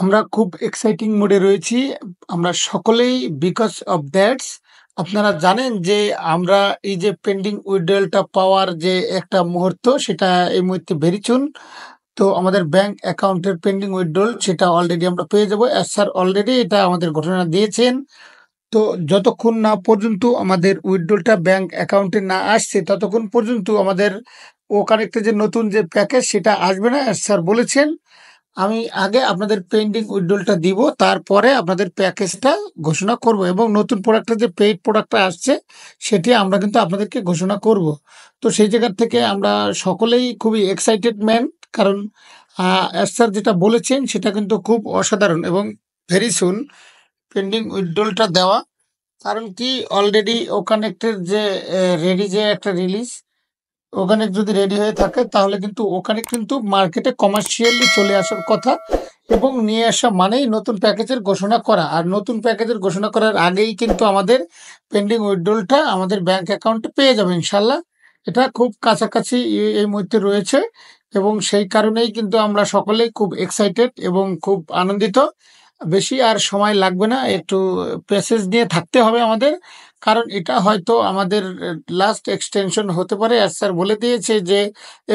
আমরা খুব এক্সাইটিং মোডে রয়েছি। আমরা সকলেই বিকজ অফ দ্যাটস আপনারা জানেন যে আমরা এই যে পেন্ডিং উইথড্রয়ালটা পাওয়ার যে একটা মুহূর্ত সেটা এই মুহূর্তে ভেরি সুন। তো আমাদের ব্যাংক অ্যাকাউন্টের পেন্ডিং উইথড্রয়াল সেটা অলরেডি আমরা পেয়ে যাবো। অ্যাজ স্যার অলরেডি এটা আমাদের ঘোষণা দিয়েছেন। তো যতক্ষণ না পর্যন্ত আমাদের উইথড্রয়ালটা ব্যাংক অ্যাকাউন্টে না আসছে ততক্ষণ পর্যন্ত আমাদের ও কানেক্টে যে নতুন যে প্যাকেজ সেটা আসবে না অ্যাজ স্যার বলেছেন। আমি আগে আপনাদের পেন্ডিং উইথড্রয়ালটা দিব, তারপরে আপনাদের প্যাকেজটা ঘোষণা করব এবং নতুন প্রোডাক্টের যে পেইড প্রোডাক্টটা আসছে সেটি আমরা কিন্তু আপনাদেরকে ঘোষণা করব। তো সেই জায়গা থেকে আমরা সকলেই খুবই এক্সাইটেড ম্যান, কারণ অ্যাজ স্যার যেটা বলেছেন সেটা কিন্তু খুব অসাধারণ এবং ভেরি সুন পেন্ডিং উইথড্রয়ালটা দেওয়া। কারণ কি অলরেডি ও কানেক্টের যে রেডি যে একটা রিলিজ, ওখানে যদি রেডি হয়ে থাকে তাহলে কিন্তু ওখানে কিন্তু মার্কেটে কমার্শিয়ালি চলে আসার কথা এবং নিয়ে আসা মানেই নতুন প্যাকেজের ঘোষণা করা। আর নতুন প্যাকেজের ঘোষণা করার আগেই কিন্তু আমাদের পেন্ডিং উইথড্রয়ালটা আমাদের ব্যাংক অ্যাকাউন্টে পেয়ে যাবে ইনশাল্লাহ। এটা খুব কাছাকাছি এই মুহূর্তে রয়েছে এবং সেই কারণেই কিন্তু আমরা সকলেই খুব এক্সাইটেড এবং খুব আনন্দিত। বেশি আর সময় লাগবে না, একটু প্যাসেজ নিয়ে থাকতে হবে আমাদের, কারণ এটা হয়তো আমাদের লাস্ট এক্সটেনশন হতে পারে। আর স্যার বলে দিয়েছে যে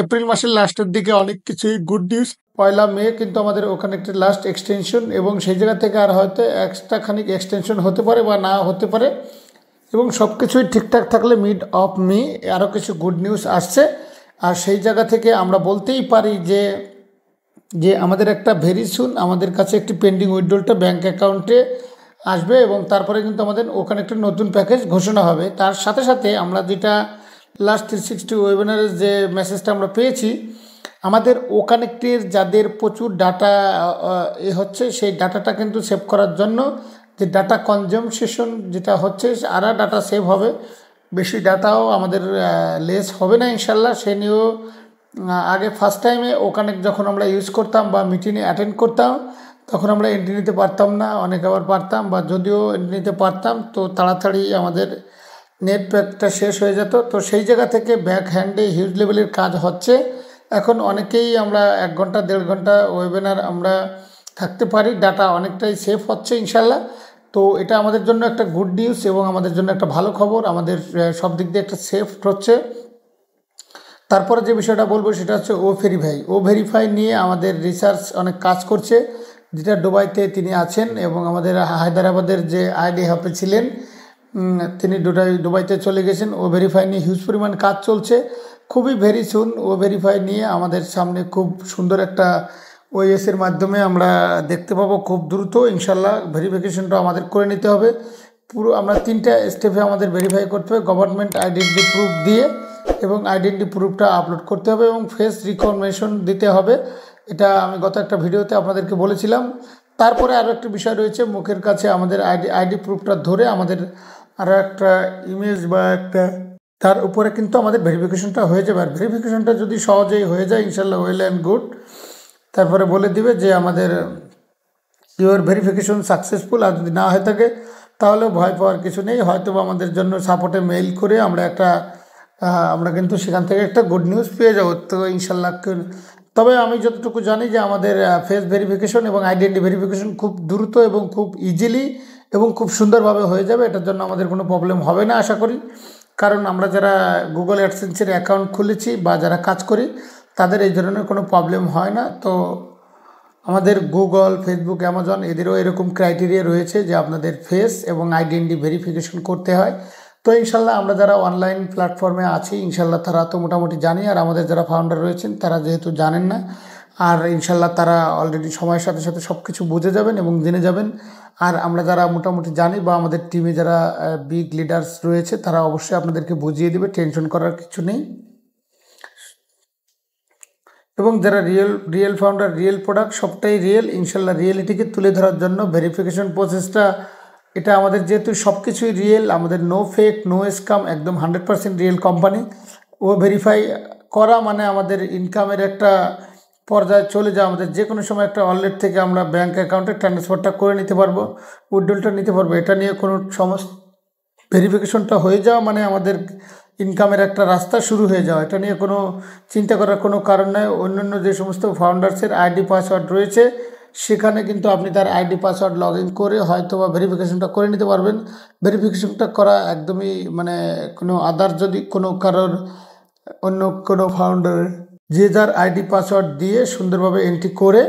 এপ্রিল মাসের লাস্টের দিকে অনেক কিছুই গুড নিউজ। 1 মে কিন্তু আমাদের ওখানে একটা লাস্ট এক্সটেনশন এবং সেই জায়গা থেকে আর হয়তো এক্সট্রা খানিক এক্সটেনশন হতে পারে বা না হতে পারে এবং সব কিছুই ঠিকঠাক থাকলে মিড অফ মে আরও কিছু গুড নিউজ আসছে। আর সেই জায়গা থেকে আমরা বলতেই পারি যে যে আমাদের একটা ভেরি সুন আমাদের কাছে একটি পেন্ডিং উইথড্রয়ালটা ব্যাংক অ্যাকাউন্টে আসবে এবং তারপরে কিন্তু আমাদের ওখানে একটা নতুন প্যাকেজ ঘোষণা হবে। তার সাথে সাথে আমরা যেটা লাস্ট 360 ওয়েবিনারের যে মেসেজটা আমরা পেয়েছি, আমাদের ও কানেক্টের যাদের প্রচুর ডাটা হচ্ছে সেই ডাটাটা কিন্তু সেভ করার জন্য যে ডাটা কনজামশন যেটা হচ্ছে আরও ডাটা সেভ হবে, বেশি ডাটাও আমাদের লেস হবে না ইনশাল্লাহ। সে নিয়েও আগে ফার্স্ট টাইমে ও কানেক্ট যখন আমরা ইউজ করতাম বা মিটিংয়ে অ্যাটেন্ড করতাম তখন আমরা এন্ট্রি নিতে পারতাম না, অনেক আবার পারতাম বা যদিও এন্ট্রি নিতে পারতাম তো তাড়াতাড়ি আমাদের নেট প্যাকটা শেষ হয়ে যেত। তো সেই জায়গা থেকে ব্যাক হ্যান্ডে হিউজ লেভেলের কাজ হচ্ছে। এখন অনেকেই আমরা 1 ঘন্টা 1.5 ঘন্টা ওয়েবিনার আমরা থাকতে পারি, ডাটা অনেকটাই সেফ হচ্ছে ইনশাল্লাহ। তো এটা আমাদের জন্য একটা গুড নিউজ এবং আমাদের জন্য একটা ভালো খবর, আমাদের সব দিক দিয়ে একটা সেফ হচ্ছে। তারপরে যে বিষয়টা বলবো সেটা হচ্ছে ও ভেরিফাই নিয়ে আমাদের রিসার্চ অনেক কাজ করছে, যেটা দুবাইতে তিনি আছেন এবং আমাদের হায়দ্রাবাদের যে আইডি হাবে ছিলেন তিনি দুবাইতে চলে গেছেন। ও ভেরিফাই নিয়ে হিউজ পরিমাণ কাজ চলছে। খুবই ভেরি সুন ও ভেরিফাই নিয়ে আমাদের সামনে খুব সুন্দর একটা ওএসের মাধ্যমে আমরা দেখতে পাবো খুব দ্রুত ইনশাল্লাহ। ভেরিফিকেশনটা আমাদের করে নিতে হবে পুরো, আমরা 3টা স্টেপে আমাদের ভেরিফাই করতে হবে, গভর্নমেন্ট আইডেন্টি প্রুফ দিয়ে এবং আইডেন্টি প্রুফটা আপলোড করতে হবে এবং ফেস রিকগনিশন দিতে হবে। এটা আমি গত একটা ভিডিওতে আপনাদেরকে বলেছিলাম। তারপরে আরও একটা বিষয় রয়েছে, মুখের কাছে আমাদের আইডি প্রুফটা ধরে আমাদের আরও একটা ইমেজ বা একটা তার উপরে কিন্তু আমাদের ভেরিফিকেশনটা হয়ে যাবে। আর ভেরিফিকেশনটা যদি সহজেই হয়ে যায় ইনশাল্লাহ ওয়েল অ্যান্ড গুড। তারপরে বলে দিবে যে আমাদের ইউর ভেরিফিকেশন সাকসেসফুল। আর যদি না হয়ে থাকে তাহলে ভয় পাওয়ার কিছু নেই, হয়তো আমাদের জন্য সাপোর্টে মেইল করে আমরা কিন্তু সেখান থেকে একটা গুড নিউজ পেয়ে যাবো তো ইনশাল্লাহ। তবে আমি যতটুকু জানি যে আমাদের ফেস ভেরিফিকেশন এবং আইডেন্টি ভেরিফিকেশন খুব দ্রুত এবং খুব ইজিলি এবং খুব সুন্দরভাবে হয়ে যাবে, এটার জন্য আমাদের কোনো প্রবলেম হবে না আশা করি। কারণ আমরা যারা গুগল অ্যাডসেন্সের অ্যাকাউন্ট খুলেছি বা যারা কাজ করি তাদের এই ধরনের কোনো প্রবলেম হয় না। তো আমাদের গুগল, ফেসবুক, অ্যামাজন এদেরও এরকম ক্রাইটেরিয়া রয়েছে যে আপনাদের ফেস এবং আইডেন্টি ভেরিফিকেশন করতে হয়। তো ইনশাল্লাহ আমরা যারা অনলাইন প্ল্যাটফর্মে আছি ইনশাল্লাহ তারা তো মোটামুটি জানি, আর আমাদের যারা ফাউন্ডার রয়েছেন তারা যেহেতু জানেন না, আর ইনশাল্লাহ তারা অলরেডি সময়ের সাথে সাথে সব কিছু বুঝে যাবেন এবং জেনে যাবেন। আর আমরা যারা মোটামুটি জানি বা আমাদের টিমে যারা বিগ লিডার্স রয়েছে তারা অবশ্যই আপনাদেরকে বুঝিয়ে দেবে, টেনশন করার কিছু নেই। এবং যারা রিয়েল ফাউন্ডার, রিয়েল প্রোডাক্ট সবটাই রিয়েল ইনশাল্লাহ। রিয়েলিটিকে তুলে ধরার জন্য ভেরিফিকেশন প্রসেসটা এটা আমাদের যেহেতু সব কিছুই রিয়েল, আমাদের নো ফেক নো স্কাম, একদম 100% রিয়েল কোম্পানি। ও ভেরিফাই করা মানে আমাদের ইনকামের একটা পর্যায়ে চলে যাওয়া, আমাদের যে কোনো সময় একটা ওয়ালেট থেকে আমরা ব্যাঙ্ক অ্যাকাউন্টে ট্রান্সফারটা করে নিতে পারবো, উইথড্রলটা নিতে পারবো। এটা নিয়ে কোনো সমস্যা, ভেরিফিকেশনটা হয়ে যাওয়া মানে আমাদের ইনকামের একটা রাস্তা শুরু হয়ে যাওয়া, এটা নিয়ে কোনো চিন্তা করার কোনো কারণ নয়। অন্যান্য যে সমস্ত ফাউন্ডার্সের আইডি পাসওয়ার্ড রয়েছে সেখানে কিন্তু আপনি তার আইডি পাসওয়ার্ড লগ ইন করে হয়তো বা ভেরিফিকেশনটা করে নিতে পারবেন। ভেরিফিকেশনটা করা একদমই মানে কোনো আদার যদি কোনো কারোর অন্য কোনো ফাউন্ডারের যে যার আইডি পাসওয়ার্ড দিয়ে সুন্দরভাবে এন্ট্রি করে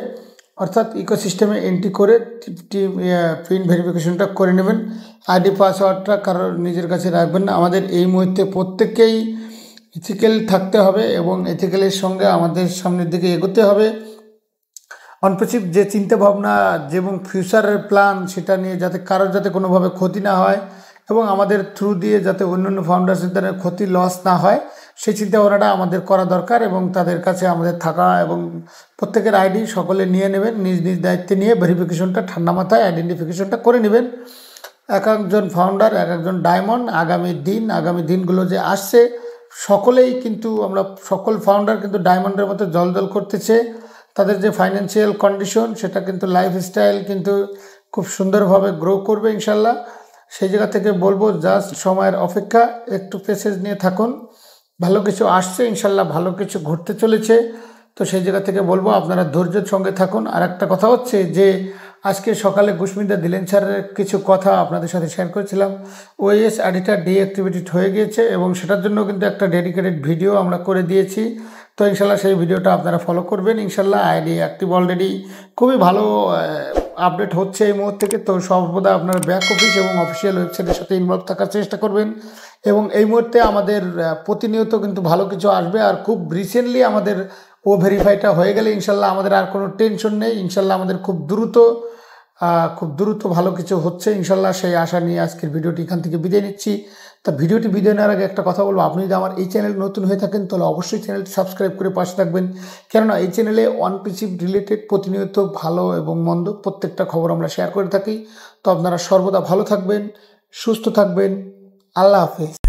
অর্থাৎ ইকোসিস্টেমে এন্ট্রি করে পিন ভেরিফিকেশনটা করে নেবেন। আইডি পাসওয়ার্ডটা কারোর নিজের কাছে রাখবেন না। আমাদের এই মুহূর্তে প্রত্যেককেই ইথিক্যাল থাকতে হবে এবং এথিক্যালের সঙ্গে আমাদের সামনের দিকে এগোতে হবে। অনপ্রেসিভ যে চিন্তাভাবনা এবং ফিউচারের প্ল্যান সেটা নিয়ে যাতে কারোর যাতে কোনোভাবে ক্ষতি না হয় এবং আমাদের থ্রু দিয়ে যাতে অন্য ফাউন্ডার্সদের ক্ষতি লস না হয় সেই চিন্তাভাবনাটা আমাদের করা দরকার এবং তাদের কাছে আমাদের থাকা এবং প্রত্যেকের আইডি সকলে নিয়ে নেবেন, নিজ নিজ দায়িত্বে নিয়ে ভেরিফিকেশনটা ঠান্ডা মাথায় আইডেন্টিফিকেশনটা করে নেবেন। এক একজন ফাউন্ডার এক একজন ডায়মন্ড আগামী দিনগুলো যে আসছে সকলেই কিন্তু আমরা সকল ফাউন্ডার কিন্তু ডায়মন্ডের মতো জলজল করতেছে। তাদের যে ফাইন্যান্সিয়াল কন্ডিশন সেটা কিন্তু লাইফস্টাইল কিন্তু খুব সুন্দরভাবে গ্রো করবে ইনশাল্লাহ। সেই জায়গা থেকে বলবো জাস্ট সময়ের অপেক্ষা, একটু পেসেন্স নিয়ে থাকুন, ভালো কিছু আসছে ইনশাল্লাহ, ভালো কিছু ঘটতে চলেছে। তো সেই জায়গা থেকে বলবো আপনারা ধৈর্যের সঙ্গে থাকুন। আর একটা কথা হচ্ছে যে আজকে সকালে গুশমিন্দা দিলেন স্যারের কিছু কথা আপনাদের সাথে শেয়ার করেছিলাম। ওএস আইডিটা ডিঅ্যাক্টিভেটেড হয়ে গিয়েছে এবং সেটার জন্য কিন্তু একটা ডেডিকেটেড ভিডিও আমরা করে দিয়েছি। তো ইনশাল্লাহ সেই ভিডিওটা আপনারা ফলো করবেন। ইনশাল্লাহ আইডি অ্যাক্টিভ অলরেডি খুবই ভালো আপডেট হচ্ছে এই মুহূর্ত থেকে। তো সর্বদা আপনার ব্যাক অফিস এবং অফিসিয়াল ওয়েবসাইটের সাথে ইনভলভ থাকার চেষ্টা করবেন এবং এই মুহূর্তে আমাদের প্রতিনিয়ত কিন্তু ভালো কিছু আসবে। আর খুব রিসেন্টলি আমাদের ও ভেরিফাইটা হয়ে গেলে ইনশাল্লাহ আমাদের আর কোনো টেনশন নেই। ইনশাল্লাহ আমাদের খুব দ্রুত ভালো কিছু হচ্ছে ইনশাল্লাহ, সেই আশা নিয়ে আজকের ভিডিওটি এখান থেকে বিদায় নিচ্ছি। তা ভিডিওটি বিদায় নেওয়ার আগে একটা কথা বলবো, আপনি যদি আমার এই চ্যানেল নতুন হয়ে থাকেন তাহলে অবশ্যই চ্যানেলটি সাবস্ক্রাইব করে পাশে থাকবেন, কেননা এই চ্যানেলে অনপ্রেসিভ রিলেটেড প্রতিনিয়ত ভালো এবং মন্দ প্রত্যেকটা খবর আমরা শেয়ার করে থাকি। তো আপনারা সর্বদা ভালো থাকবেন, সুস্থ থাকবেন। আল্লাহ হাফেজ।